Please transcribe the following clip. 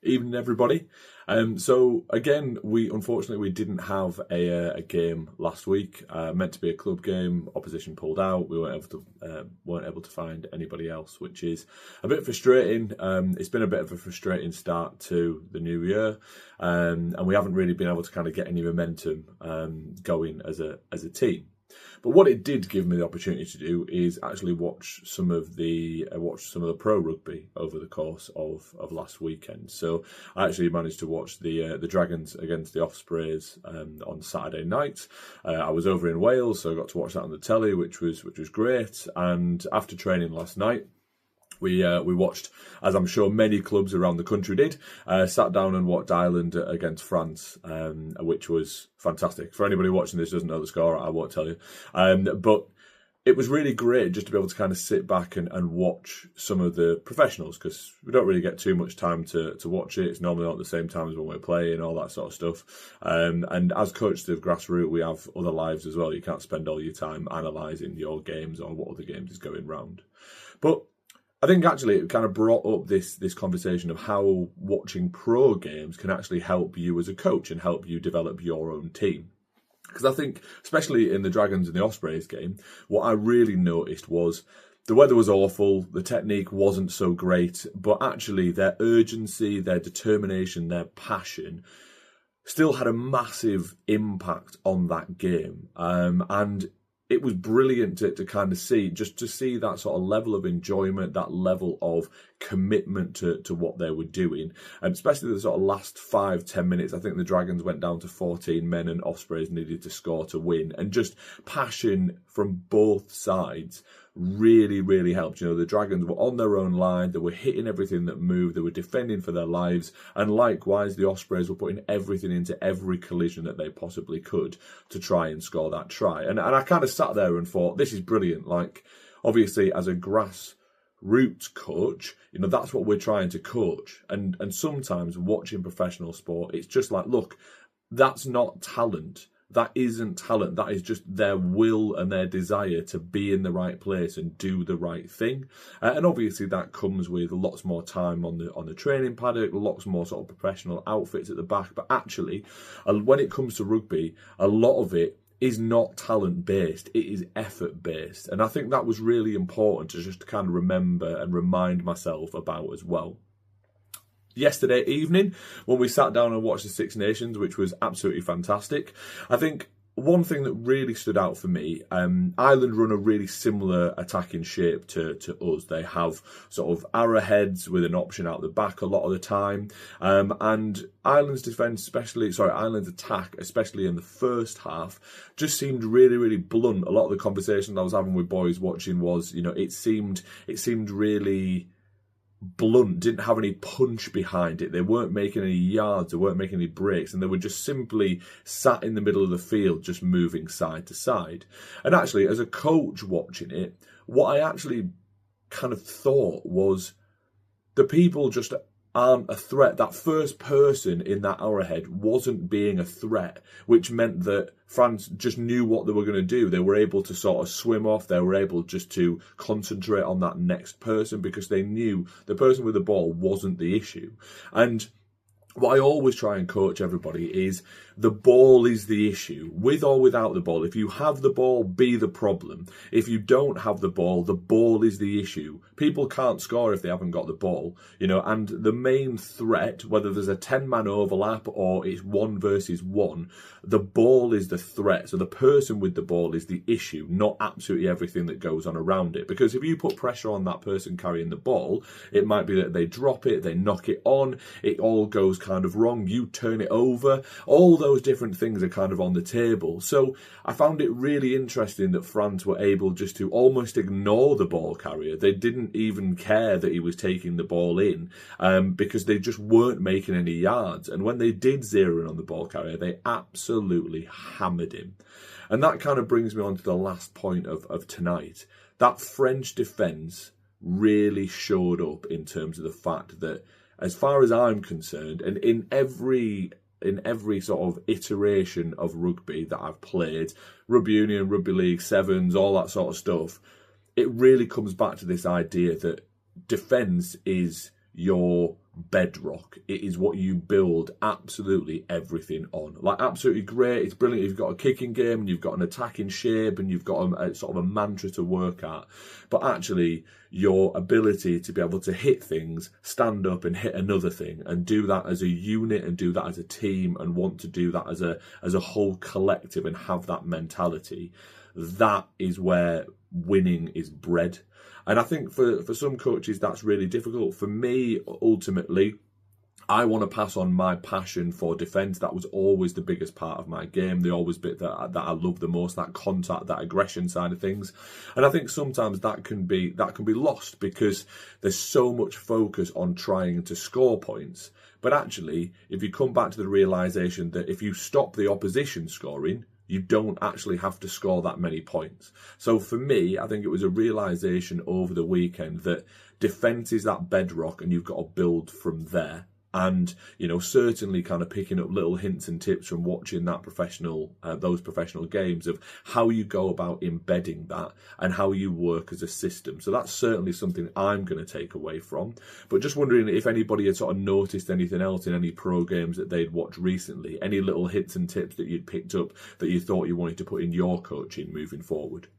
Evening, everybody. So again, unfortunately we didn't have a game last week. Meant to be a club game. Opposition pulled out. We weren't able to find anybody else, which is a bit frustrating. It's been a bit of a frustrating start to the new year, and we haven't really been able to kind of get any momentum going as a team. But what it did give me the opportunity to do is actually watch some of the pro rugby over the course of last weekend. So I actually managed to watch the Dragons against the Ospreys on Saturday night. I was over in Wales, so I got to watch that on the telly, which was great. And after training last night, we watched, as I'm sure many clubs around the country did, sat down and watched Ireland against France, which was fantastic. For anybody watching this who doesn't know the score, I won't tell you. But it was really great just to be able to kind of sit back and watch some of the professionals, because we don't really get too much time to watch it. It's normally not the same time as when we're playing, all that sort of stuff. And as coaches of grassroots, we have other lives as well. You can't spend all your time analysing your games or what other games is going round. But I think actually it kind of brought up this conversation of how watching pro games can actually help you as a coach and help you develop your own team. Because I think, especially in the Dragons and the Ospreys game, what I really noticed was the weather was awful, the technique wasn't so great, but actually their urgency, their determination, their passion still had a massive impact on that game. And it was brilliant to kind of see that sort of level of enjoyment, that level of commitment to what they were doing. And especially the sort of last 5-10 minutes, I think the Dragons went down to 14 men and Ospreys needed to score to win. And just passion from both sides really, really helped. You know, the Dragons were on their own line, they were hitting everything that moved, they were defending for their lives, and likewise the Ospreys were putting everything into every collision that they possibly could to try and score that try. And I kind of sat there and thought, this is brilliant. Like, obviously as a grassroots coach, you know, that's what we're trying to coach. And sometimes watching professional sport, it's just like, look, that's not talent. That isn't talent. That is just their will and their desire to be in the right place and do the right thing. And obviously that comes with lots more time on the training paddock, lots more sort of professional outfits at the back. But actually, when it comes to rugby, a lot of it is not talent based. It is effort based. And I think that was really important to just kind of remember and remind myself about as well. Yesterday evening, when we sat down and watched the Six Nations, which was absolutely fantastic, I think one thing that really stood out for me, Ireland run a really similar attacking shape to us. They have sort of arrowheads with an option out the back a lot of the time. And Ireland's attack, especially in the first half, just seemed really, really blunt. A lot of the conversations I was having with boys watching was, you know, it seemed really blunt, didn't have any punch behind it. They weren't making any yards, they weren't making any breaks, and they were just simply sat in the middle of the field, just moving side to side. And actually, as a coach watching it, what I actually kind of thought was the people just aren't a threat. That first person in that arrowhead wasn't being a threat, which meant that France just knew what they were going to do. They were able to sort of swim off. They were able just to concentrate on that next person because they knew the person with the ball wasn't the issue. And what I always try and coach everybody is the ball is the issue, with or without the ball. If you have the ball, be the problem. If you don't have the ball is the issue. People can't score if they haven't got the ball, you know, and the main threat, whether there's a 10-man overlap or it's 1 versus 1, the ball is the threat. So the person with the ball is the issue, not absolutely everything that goes on around it. Because if you put pressure on that person carrying the ball, it might be that they drop it, they knock it on, it all goes kind of wrong, you turn it over, all those different things are kind of on the table. So I found it really interesting that France were able just to almost ignore the ball carrier. They didn't even care that he was taking the ball in because they just weren't making any yards. And when they did zero in on the ball carrier, they absolutely hammered him. And that kind of brings me on to the last point of tonight. That French defence really showed up in terms of the fact that, as far as I'm concerned, and in every sort of iteration of rugby that I've played, rugby union, rugby league, sevens, all that sort of stuff, it really comes back to this idea that defence is your bedrock. It is what you build absolutely everything on. Like, absolutely great. It's brilliant. You've got a kicking game and you've got an attacking shape and you've got a sort of a mantra to work at. But actually, your ability to be able to hit things, stand up and hit another thing, and do that as a unit and do that as a team and want to do that as a whole collective and have that mentality, that is where winning is bred. And I think for some coaches, that's really difficult. For me, ultimately, I want to pass on my passion for defence. That was always the biggest part of my game. The always bit that I love the most, that contact, that aggression side of things. And I think sometimes that can be lost because there's so much focus on trying to score points. But actually, if you come back to the realisation that if you stop the opposition scoring, you don't actually have to score that many points. So for me, I think it was a realisation over the weekend that defence is that bedrock and you've got to build from there. And, you know, certainly kind of picking up little hints and tips from watching that those professional games of how you go about embedding that and how you work as a system. So that's certainly something I'm going to take away from. But just wondering if anybody had sort of noticed anything else in any pro games that they'd watched recently, any little hints and tips that you'd picked up that you thought you wanted to put in your coaching moving forward.